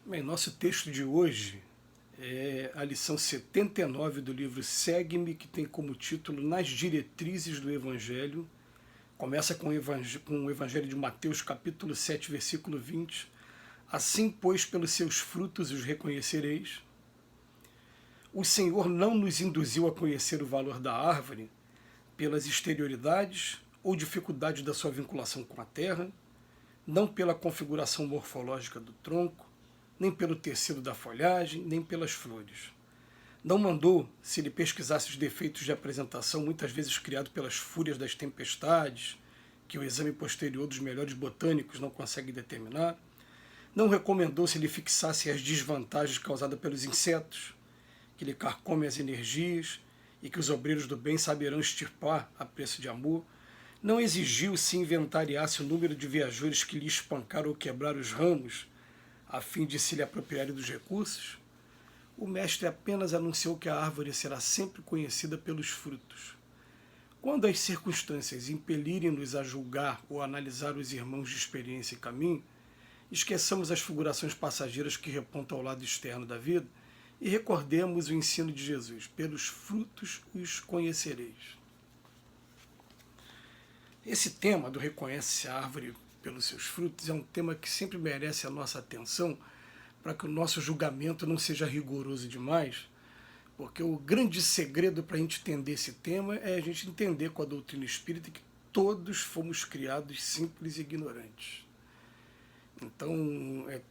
Bem, nosso texto de hoje é a lição 79 do livro Segue-me, que tem como título Nas Diretrizes do Evangelho. Começa com o Evangelho de Mateus, capítulo 7, versículo 20. Assim, pois, pelos seus frutos os reconhecereis. O Senhor não nos induziu a conhecer o valor da árvore pelas exterioridades ou dificuldades da sua vinculação com a terra, não pela configuração morfológica do tronco, nem pelo tecido da folhagem, nem pelas flores. Não mandou, se ele pesquisasse os defeitos de apresentação, muitas vezes criados pelas fúrias das tempestades, que o exame posterior dos melhores botânicos não consegue determinar. Não recomendou se ele fixasse as desvantagens causadas pelos insetos, que lhe carcomem as energias e que os obreiros do bem saberão extirpar a preço de amor. Não exigiu se inventariasse o número de viajores que lhe espancaram ou quebraram os ramos, a fim de se lhe apropriarem dos recursos. O mestre apenas anunciou que a árvore será sempre conhecida pelos frutos. Quando as circunstâncias impelirem-nos a julgar ou analisar os irmãos de experiência e caminho, esqueçamos as figurações passageiras que repontam ao lado externo da vida e recordemos o ensino de Jesus: pelos frutos os conhecereis. Esse tema do reconhece a árvore pelos seus frutos é um tema que sempre merece a nossa atenção, para que o nosso julgamento não seja rigoroso demais, porque o grande segredo para a gente entender esse tema é a gente entender com a doutrina espírita que todos fomos criados simples e ignorantes. Então,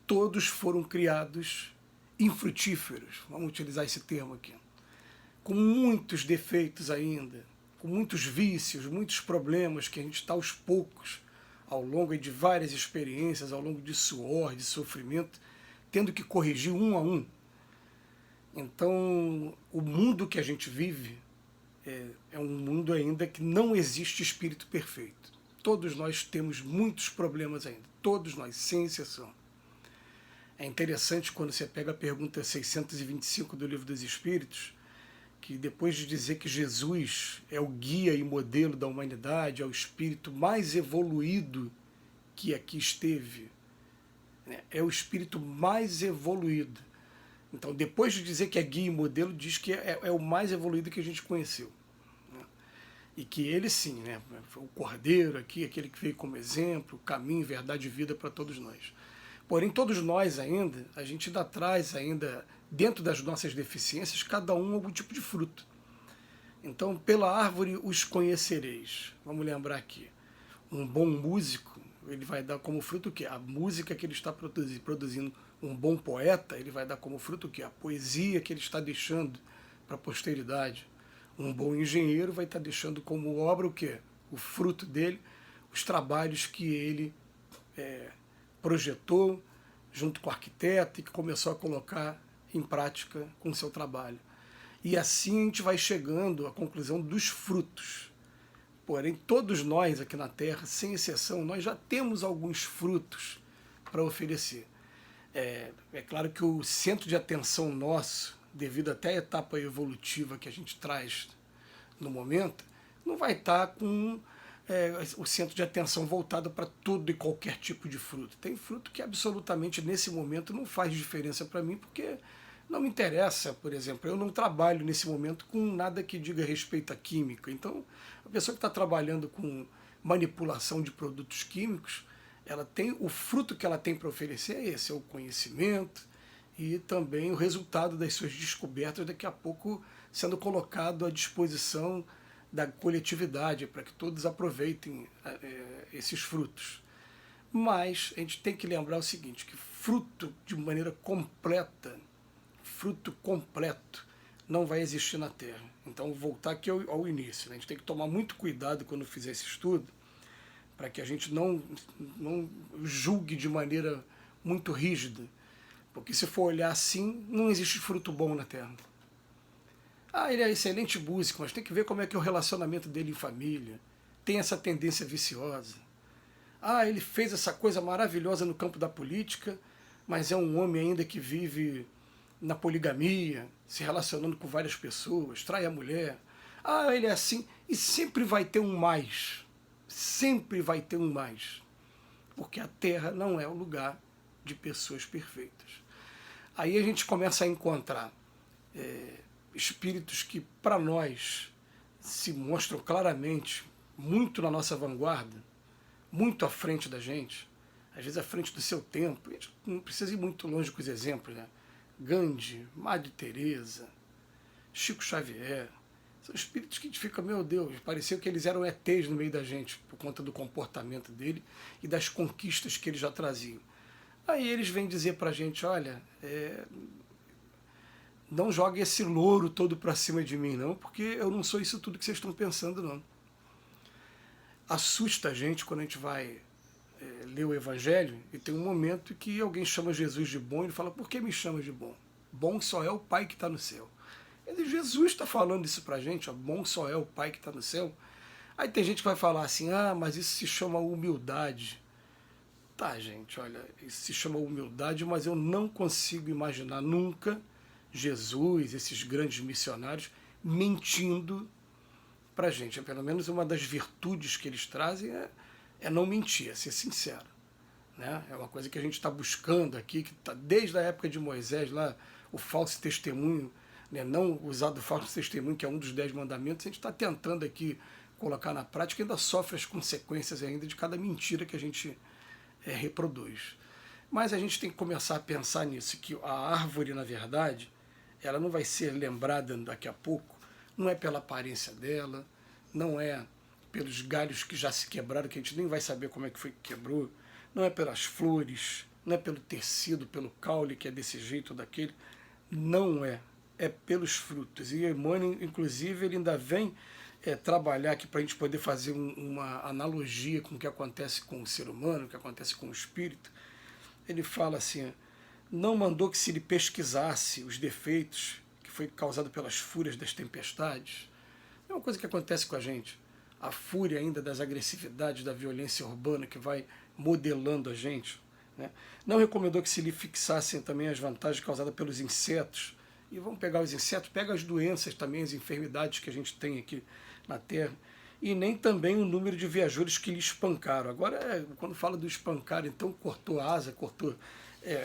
todos foram criados infrutíferos, vamos utilizar esse termo aqui, com muitos defeitos ainda, com muitos vícios, muitos problemas que a gente está aos poucos, ao longo de várias experiências, ao longo de suor, de sofrimento, tendo que corrigir um a um. Então, o mundo que a gente vive é um mundo ainda que não existe espírito perfeito. Todos nós temos muitos problemas ainda, todos nós, sem exceção. É interessante quando você pega a pergunta 625 do Livro dos Espíritos, que depois de dizer que Jesus é o guia e modelo da humanidade, é o espírito mais evoluído que aqui esteve, né? É o espírito mais evoluído. Então, depois de dizer que é guia e modelo, diz que é o mais evoluído que a gente conheceu, né? E que ele sim, né, foi o Cordeiro aqui, aquele que veio como exemplo, caminho, verdade e vida para todos nós. Porém, todos nós ainda, a gente ainda traz ainda, dentro das nossas deficiências, cada um algum tipo de fruto. Então, pela árvore os conhecereis. Vamos lembrar aqui, um bom músico, ele vai dar como fruto o quê? A música que ele está produzindo. Um bom poeta, ele vai dar como fruto o quê? A poesia que ele está deixando para a posteridade. Um bom engenheiro vai estar deixando como obra o quê? O fruto dele, os trabalhos que ele projetou junto com o arquiteto e que começou a colocar em prática com o seu trabalho. E assim a gente vai chegando à conclusão dos frutos. Porém, todos nós aqui na Terra, sem exceção, nós já temos alguns frutos para oferecer. É claro que o centro de atenção nosso, devido até a etapa evolutiva que a gente traz no momento, não vai estar com o centro de atenção voltado para todo e qualquer tipo de fruto. Tem fruto que absolutamente nesse momento não faz diferença para mim, porque não me interessa, por exemplo, eu não trabalho nesse momento com nada que diga respeito à química. Então, a pessoa que está trabalhando com manipulação de produtos químicos, ela tem, o fruto que ela tem para oferecer é esse, é o conhecimento e também o resultado das suas descobertas daqui a pouco sendo colocado à disposição da coletividade, para que todos aproveitem esses frutos. Mas a gente tem que lembrar o seguinte, que fruto de maneira completa, fruto completo, não vai existir na Terra. Então, voltar aqui ao início, né? A gente tem que tomar muito cuidado quando fizer esse estudo, para que a gente não julgue de maneira muito rígida, porque se for olhar assim, não existe fruto bom na Terra. Ah, ele é excelente músico, mas tem que ver como é que é o relacionamento dele em família. Tem essa tendência viciosa. Ah, ele fez essa coisa maravilhosa no campo da política, mas é um homem ainda que vive na poligamia, se relacionando com várias pessoas, trai a mulher. Ah, ele é assim, e sempre vai ter um mais. Sempre vai ter um mais. Porque a Terra não é o lugar de pessoas perfeitas. Aí a gente começa a encontrar espíritos que, para nós, se mostram claramente muito na nossa vanguarda, muito à frente da gente, às vezes à frente do seu tempo. A gente não precisa ir muito longe com os exemplos, né? Gandhi, Madre Teresa, Chico Xavier, são espíritos que a gente fica, meu Deus, pareceu que eles eram ETs no meio da gente, por conta do comportamento dele e das conquistas que eles já traziam. Aí eles vêm dizer pra gente, olha, não jogue esse louro todo pra cima de mim, não, porque eu não sou isso tudo que vocês estão pensando, não. Assusta a gente quando a gente vai ler o Evangelho e tem um momento que alguém chama Jesus de bom e ele fala, por que me chama de bom? Bom só é o Pai que está no céu. Jesus está falando isso pra gente, ó, bom só é o Pai que está no céu. Aí tem gente que vai falar assim, mas isso se chama humildade. Tá, gente, olha, isso se chama humildade, mas eu não consigo imaginar nunca Jesus, esses grandes missionários, mentindo pra gente. Pelo menos uma das virtudes que eles trazem é não mentir, é ser sincero. Né? É uma coisa que a gente está buscando aqui, que tá desde a época de Moisés, lá, o falso testemunho, né? Não usar do falso testemunho, que é um dos 10 mandamentos, a gente está tentando aqui colocar na prática e ainda sofre as consequências ainda de cada mentira que a gente reproduz. Mas a gente tem que começar a pensar nisso, que a árvore, na verdade, ela não vai ser lembrada daqui a pouco, não é pela aparência dela, não é pelos galhos que já se quebraram, que a gente nem vai saber como é que foi que quebrou, não é pelas flores, não é pelo tecido, pelo caule que é desse jeito ou daquele, não é. É pelos frutos. E Emmanuel, inclusive, ele ainda vem trabalhar aqui para a gente poder fazer uma analogia com o que acontece com o ser humano, o que acontece com o espírito. Ele fala assim, não mandou que se lhe pesquisasse os defeitos que foi causado pelas fúrias das tempestades. É uma coisa que acontece com a gente. A fúria ainda das agressividades, da violência urbana que vai modelando a gente. Né? Não recomendou que se lhe fixassem também as vantagens causadas pelos insetos. E vamos pegar os insetos, pega as doenças também, as enfermidades que a gente tem aqui na Terra. E nem também o número de viajantes que lhe espancaram. Agora, quando fala do espancar, então cortou a asa, cortou...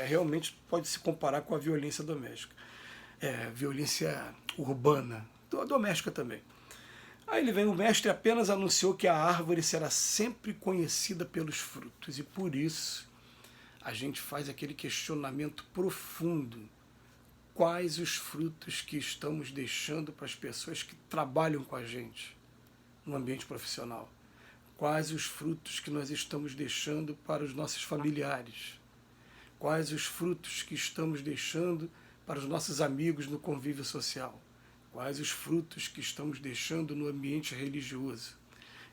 realmente pode se comparar com a violência doméstica. Violência urbana, doméstica também. Aí ele vem, o mestre apenas anunciou que a árvore será sempre conhecida pelos frutos. E por isso a gente faz aquele questionamento profundo. Quais os frutos que estamos deixando para as pessoas que trabalham com a gente no ambiente profissional? Quais os frutos que nós estamos deixando para os nossos familiares? Quais os frutos que estamos deixando para os nossos amigos no convívio social? Quais os frutos que estamos deixando no ambiente religioso?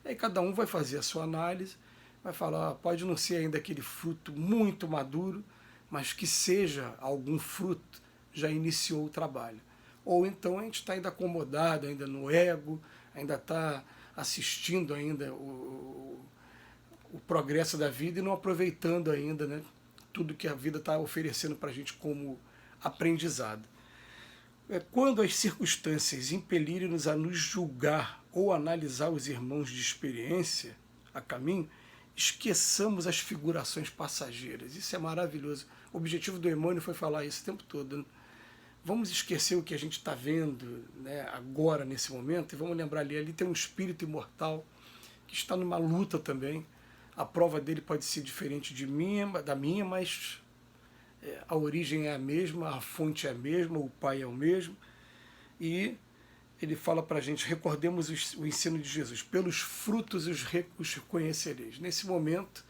E aí cada um vai fazer a sua análise, vai falar, pode não ser ainda aquele fruto muito maduro, mas que seja algum fruto, já iniciou o trabalho. Ou então a gente está ainda acomodado, ainda no ego, ainda está assistindo ainda o progresso da vida e não aproveitando ainda, né, tudo que a vida está oferecendo para a gente como aprendizado. Quando as circunstâncias impelirem-nos a nos julgar ou analisar os irmãos de experiência a caminho, esqueçamos as figurações passageiras. Isso é maravilhoso. O objetivo do Emmanuel foi falar isso o tempo todo, né? Vamos esquecer o que a gente está vendo, né, agora, nesse momento, e vamos lembrar ali tem um espírito imortal que está numa luta também. A prova dele pode ser diferente da minha, mas a origem é a mesma, a fonte é a mesma, o pai é o mesmo. E ele fala para a gente, recordemos o ensino de Jesus, pelos frutos os conhecereis. Nesse momento,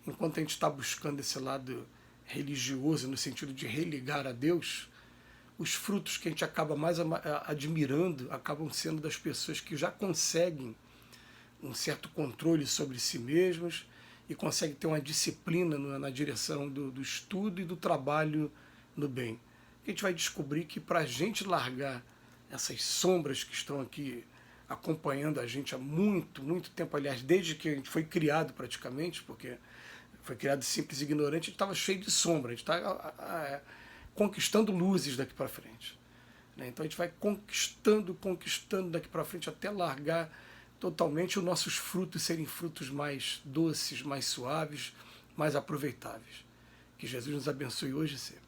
enquanto a gente está buscando esse lado religioso, no sentido de religar a Deus, os frutos que a gente acaba mais admirando acabam sendo das pessoas que já conseguem um certo controle sobre si mesmas e conseguem ter uma disciplina na direção do estudo e do trabalho no bem. A gente vai descobrir que para a gente largar essas sombras que estão aqui acompanhando a gente há muito, muito tempo, aliás, desde que a gente foi criado praticamente, porque foi criado simples e ignorante, a gente estava cheio de sombra, a gente está conquistando luzes daqui para frente. Então a gente vai conquistando daqui para frente até largar totalmente os nossos frutos serem frutos mais doces, mais suaves, mais aproveitáveis. Que Jesus nos abençoe hoje e sempre.